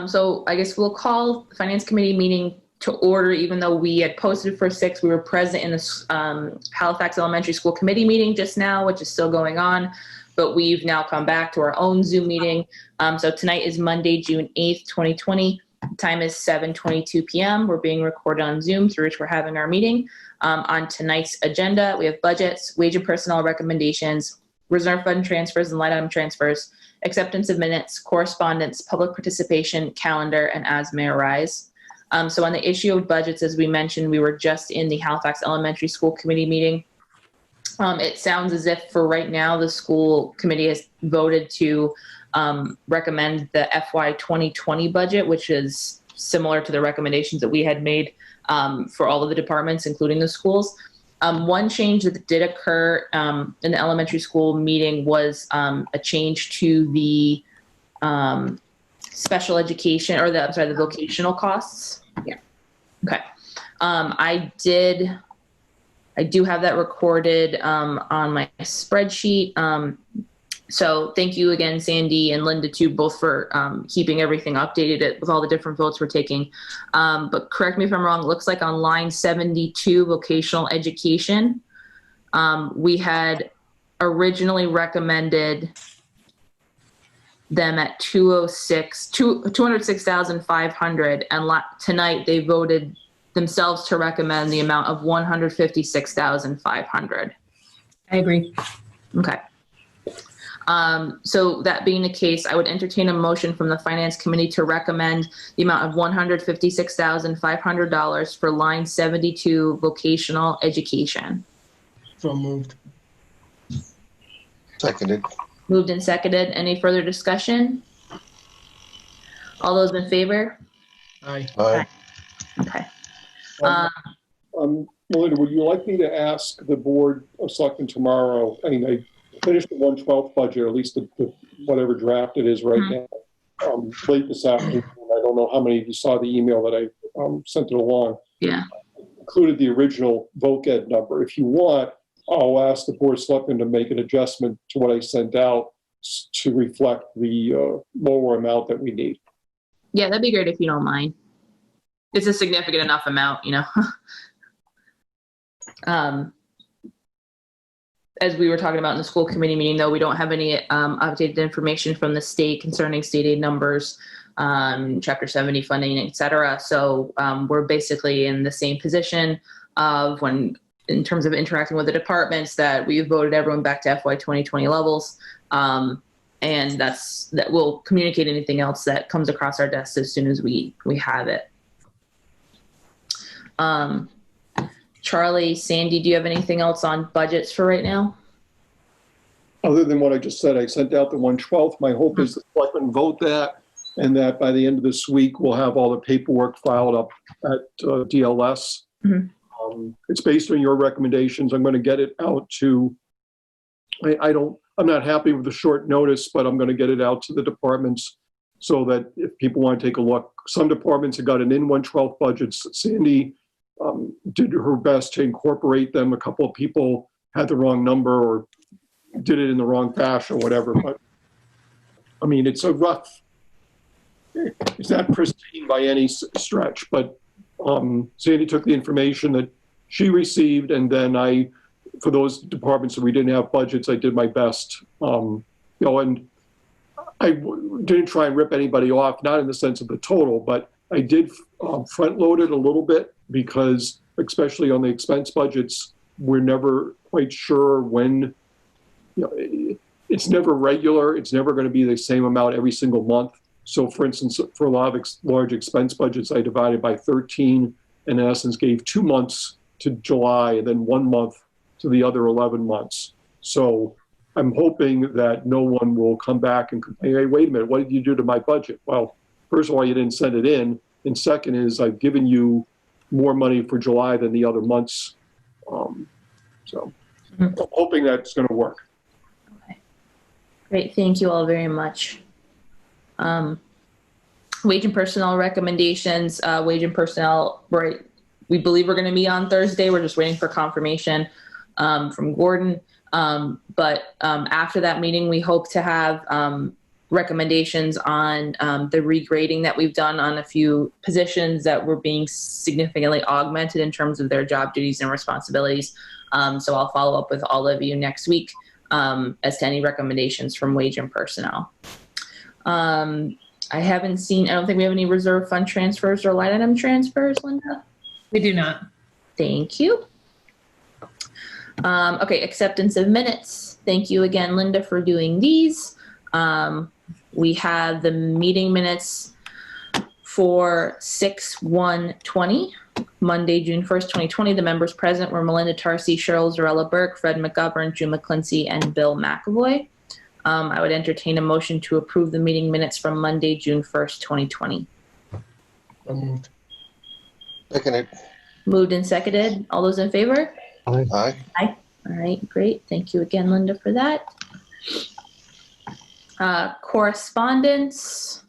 So I guess we'll call the Finance Committee meeting to order, even though we had posted for 6. We were present in the Halifax Elementary School Committee meeting just now, which is still going on, but we've now come back to our own Zoom meeting. So tonight is Monday, June 8th, 2020. Time is 7:22 p.m. We're being recorded on Zoom, through which we're having our meeting. On tonight's agenda, we have budgets, wage and personnel recommendations, reserve fund transfers and line item transfers, acceptance of minutes, correspondence, public participation, calendar, and as may arise. So on the issue of budgets, as we mentioned, we were just in the Halifax Elementary School Committee meeting. It sounds as if for right now, the school committee has voted to recommend the FY 2020 budget, which is similar to the recommendations that we had made for all of the departments, including the schools. One change that did occur in the elementary school meeting was a change to the special education, or the vocational costs. Yeah. Okay. I do have that recorded on my spreadsheet. So thank you again, Sandy and Linda, too, both for keeping everything updated with all the different votes we're taking. But correct me if I'm wrong, it looks like on line 72, vocational education, we had originally recommended them at 206,500, and tonight they voted themselves to recommend the amount of 156,500. I agree. Okay. So that being the case, I would entertain a motion from the Finance Committee to recommend the amount of $156,500 for line 72, vocational education. So moved. Seconded. Moved and seconded. Any further discussion? All those in favor? Aye. Aye. Okay. Melinda, would you like me to ask the Board of Selectmen tomorrow? I mean, I finished the 1/12 budget, or at least the whatever draft it is right now, late this afternoon. I don't know how many of you saw the email that I sent it along. Yeah. Included the original VOCED number. If you want, I'll ask the Board of Selectmen to make an adjustment to what I sent out to reflect the lower amount that we need. Yeah, that'd be great if you don't mind. It's a significant enough amount, you know. As we were talking about in the school committee meeting, though, we don't have any updated information from the state concerning state aid numbers, Chapter 70 funding, et cetera. So we're basically in the same position of when, in terms of interacting with the departments, that we've voted everyone back to FY 2020 levels. And that we'll communicate anything else that comes across our desks as soon as we have it. Charlie, Sandy, do you have anything else on budgets for right now? Other than what I just said, I sent out the 1/12. My hope is the selectmen vote that, and that by the end of this week, we'll have all the paperwork filed up at DLS. Mm-hmm. It's based on your recommendations. I'm going to get it out to, I'm not happy with the short notice, but I'm going to get it out to the departments so that if people want to take a look, some departments have got an in 1/12 budgets. Sandy did her best to incorporate them. A couple of people had the wrong number or did it in the wrong fashion or whatever. But I mean, it's a rough, it's not pristine by any stretch, but Sandy took the information that she received, and then for those departments that we didn't have budgets, I did my best. And I didn't try and rip anybody off, not in the sense of the total, but I did front load it a little bit, because especially on the expense budgets, we're never quite sure when, it's never regular. It's never going to be the same amount every single month. So for instance, for a lot of large expense budgets, I divided by 13 and in essence gave 2 months to July and then 1 month to the other 11 months. So I'm hoping that no one will come back and complain, hey, wait a minute, what did you do to my budget? Well, first of all, you didn't send it in. And second is I've given you more money for July than the other months. I'm hoping that's going to work. Okay. Great. Thank you all very much. Wage and personnel recommendations, wage and personnel, right? We believe we're going to meet on Thursday. We're just waiting for confirmation from Gordon. But after that meeting, we hope to have recommendations on the regrading that we've done on a few positions that were being significantly augmented in terms of their job duties and responsibilities. So I'll follow up with all of you next week as to any recommendations from wage and personnel. I don't think we have any reserve fund transfers or line item transfers, Linda? We do not. Thank you. Okay, acceptance of minutes. Thank you again, Linda, for doing these. We have the meeting minutes for 6/1/20, Monday, June 1st, 2020. The members present were Melinda Tarsi, Cheryl Zarella Burke, Fred McGovern, June McClincy, and Bill McAvoy. I would entertain a motion to approve the meeting minutes from Monday, June 1st, 2020. So moved. Seconded. Moved and seconded. All those in favor? Aye. Aye. All right, great. Thank you again, Linda, for that. Correspondence.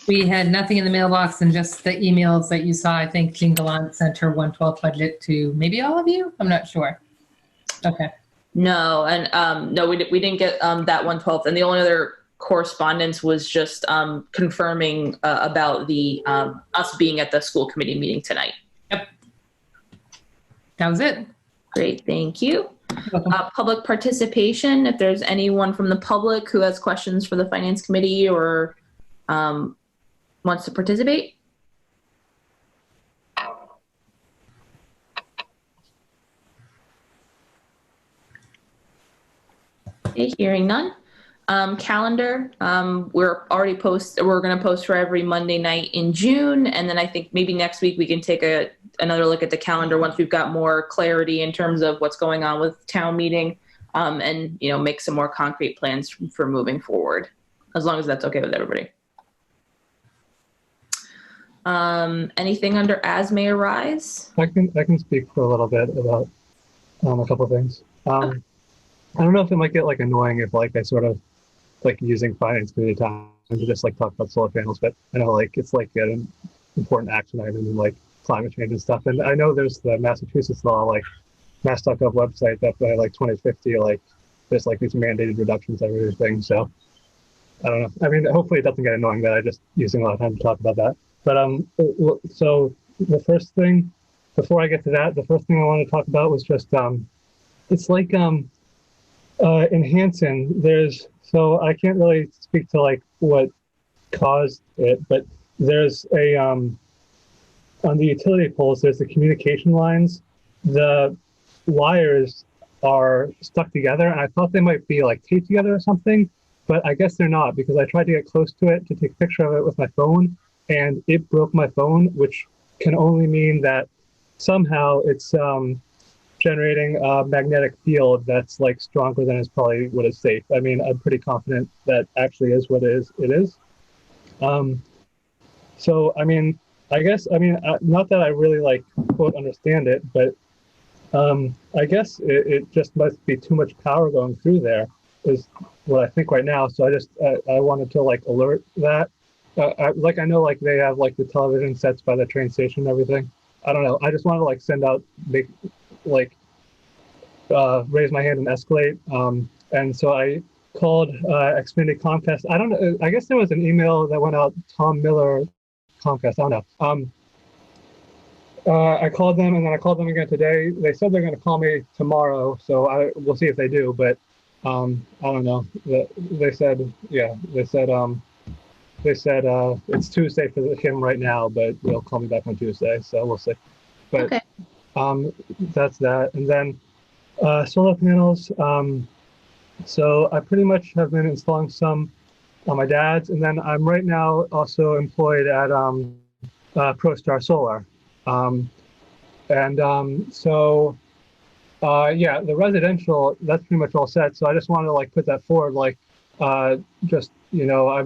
We had nothing in the mailbox and just the emails that you saw. I think Jean Gallant sent her 1/12 budget to maybe all of you. I'm not sure. Okay. No, and no, we didn't get that 1/12. And the only other correspondence was just confirming about the us being at the school committee meeting tonight. Yep. That was it. Great, thank you. You're welcome. Public participation, if there's anyone from the public who has questions for the finance committee or wants to participate. Okay, hearing none. Calendar, we're going to post for every Monday night in June. And then I think maybe next week we can take another look at the calendar once we've got more clarity in terms of what's going on with town meeting, and, make some more concrete plans for moving forward, as long as that's okay with everybody. Anything under as may arise? I can speak for a little bit about a couple of things. I don't know if it might get annoying if I sort of using finance committee time to just talk about solar panels, but I know it's an important action item in climate change and stuff. And I know there's the Massachusetts law, mass.gov website that by 2050, there's these mandated reductions and everything. So I don't know. I mean, hopefully it doesn't get annoying that I'm just using a lot of time to talk about that. But so the first thing, before I get to that, the first thing I want to talk about was just it's in Hanson, so I can't really speak to what caused it, but there's on the utility poles, there's the communication lines. The wires are stuck together, and I thought they might be taped together or something, but I guess they're not, because I tried to get close to it to take a picture of it with my phone, and it broke my phone, which can only mean that somehow it's generating a magnetic field that's stronger than is probably what is safe. I mean, I'm pretty confident that actually is what it is. So, I mean, I guess, not that I really quote understand it, but I guess it just must be too much power going through there is what I think right now. So I wanted to alert that. I know they have the television sets by the train station and everything. I don't know. I just want to send out big raise my hand and escalate. And so I called Xfinity Comcast. I don't know. I guess there was an email that went out, Tom Miller Comcast. I don't know. I called them, and then I called them again today. They said they're going to call me tomorrow, so we'll see if they do. But I don't know. They said it's Tuesday for him right now, but they'll call me back on Tuesday, so we'll see. But Okay. That's that. And then solar panels. So I pretty much have been installing some on my dad's, and then I'm right now also employed at ProStar Solar. Yeah, the residential, that's pretty much all set. So I just want to put that forward, I'm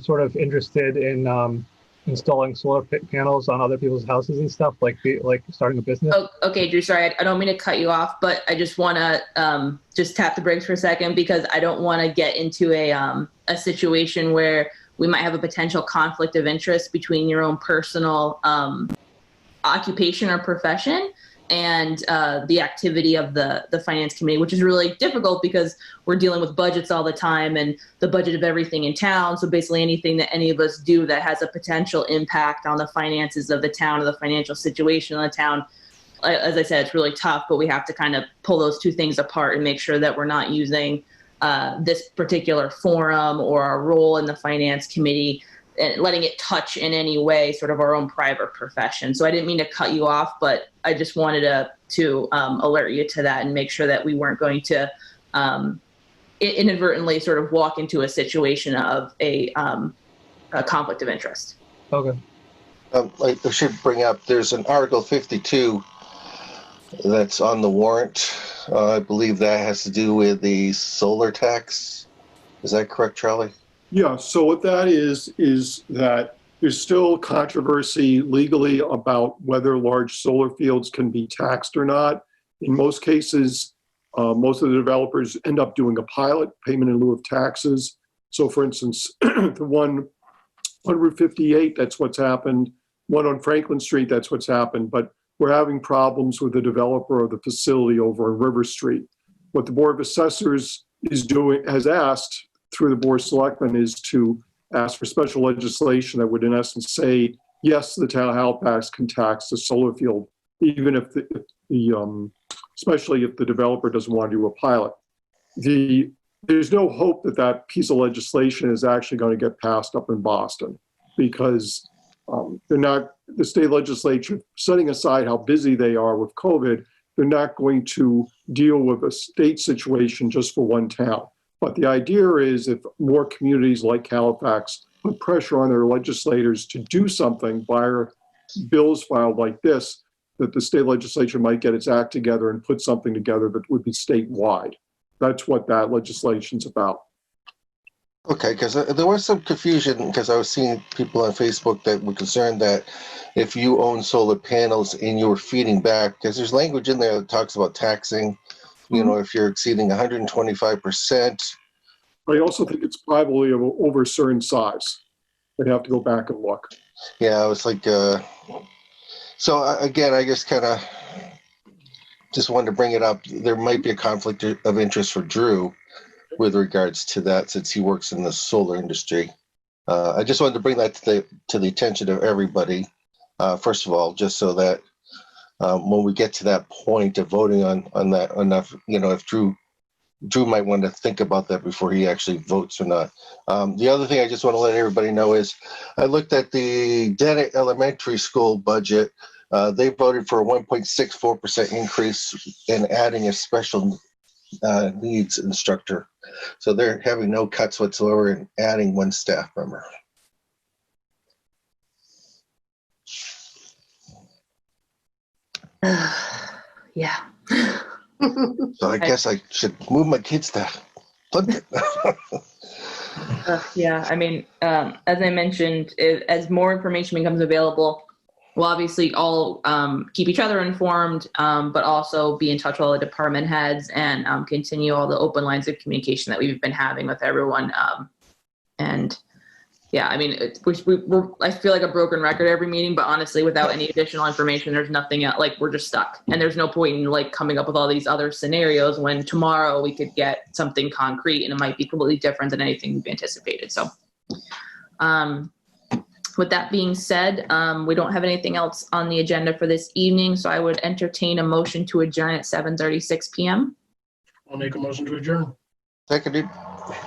sort of interested in installing solar panels on other people's houses and stuff, like starting a business. Oh, okay, Drew, sorry, I don't mean to cut you off, but I just want to just tap the brakes for a second, because I don't want to get into a situation where we might have a potential conflict of interest between your own personal occupation or profession and the activity of the finance committee, which is really difficult because we're dealing with budgets all the time and the budget of everything in town. So basically anything that any of us do that has a potential impact on the finances of the town or the financial situation of the town, as I said, it's really tough, but we have to kind of pull those two things apart and make sure that we're not using this particular forum or our role in the finance committee and letting it touch in any way sort of our own private profession. So I didn't mean to cut you off, but I just wanted to alert you to that and make sure that we weren't going to inadvertently sort of walk into a situation of a conflict of interest. Okay. I should bring up, there's an Article 52 that's on the warrant. I believe that has to do with the solar tax. Is that correct, Charlie? Yeah, so what that is that there's still controversy legally about whether large solar fields can be taxed or not. In most cases, most of the developers end up doing a pilot, payment in lieu of taxes. So for instance, the one on Route 58, that's what's happened. One on Franklin Street, that's what's happened. But we're having problems with the developer of the facility over on River Street. What the Board of Assessors has asked through the Board of Selectmen is to ask for special legislation that would in essence say, yes, the town of Halifax can tax the solar field, even if especially if the developer doesn't want to do a pilot. There's no hope that that piece of legislation is actually going to get passed up in Boston because the state legislature, setting aside how busy they are with COVID, they're not going to deal with a state situation just for one town. But the idea is if more communities like Halifax put pressure on their legislators to do something via bills filed like this, that the state legislature might get its act together and put something together that would be statewide. That's what that legislation's about. Okay, because there was some confusion because I was seeing people on Facebook that were concerned that if you own solar panels and you were feeding back, because there's language in there that talks about taxing, you know, if you're exceeding 125%. I also think it's probably over a certain size. They'd have to go back and look. Yeah, I was like, so again, I just kind of just wanted to bring it up. There might be a conflict of interest for Drew with regards to that since he works in the solar industry. I just wanted to bring that to the attention of everybody. First of all, just so that when we get to that point of voting on that enough, you know, if Drew might want to think about that before he actually votes or not. The other thing I just want to let everybody know is I looked at the Dennett Elementary School budget. They voted for a 1.64% increase in adding a special needs instructor. So they're having no cuts whatsoever and adding one staff member. Yeah. So I guess I should move my kids to Plimpton. Yeah, I mean, as I mentioned, as more information becomes available, we'll obviously all keep each other informed, but also be in touch with all the department heads and continue all the open lines of communication that we've been having with everyone. And yeah, I mean, I feel like a broken record every meeting, but honestly, without any additional information, there's nothing else, like we're just stuck. And there's no point in like coming up with all these other scenarios when tomorrow we could get something concrete and it might be completely different than anything we've anticipated. So with that being said, we don't have anything else on the agenda for this evening, so I would entertain a motion to adjourn at 7:36 p.m. I'll make a motion to adjourn. Seconded.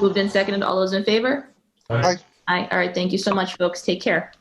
Moved and seconded. All those in favor? Aye. Aye. All right. Thank you so much, folks. Take care.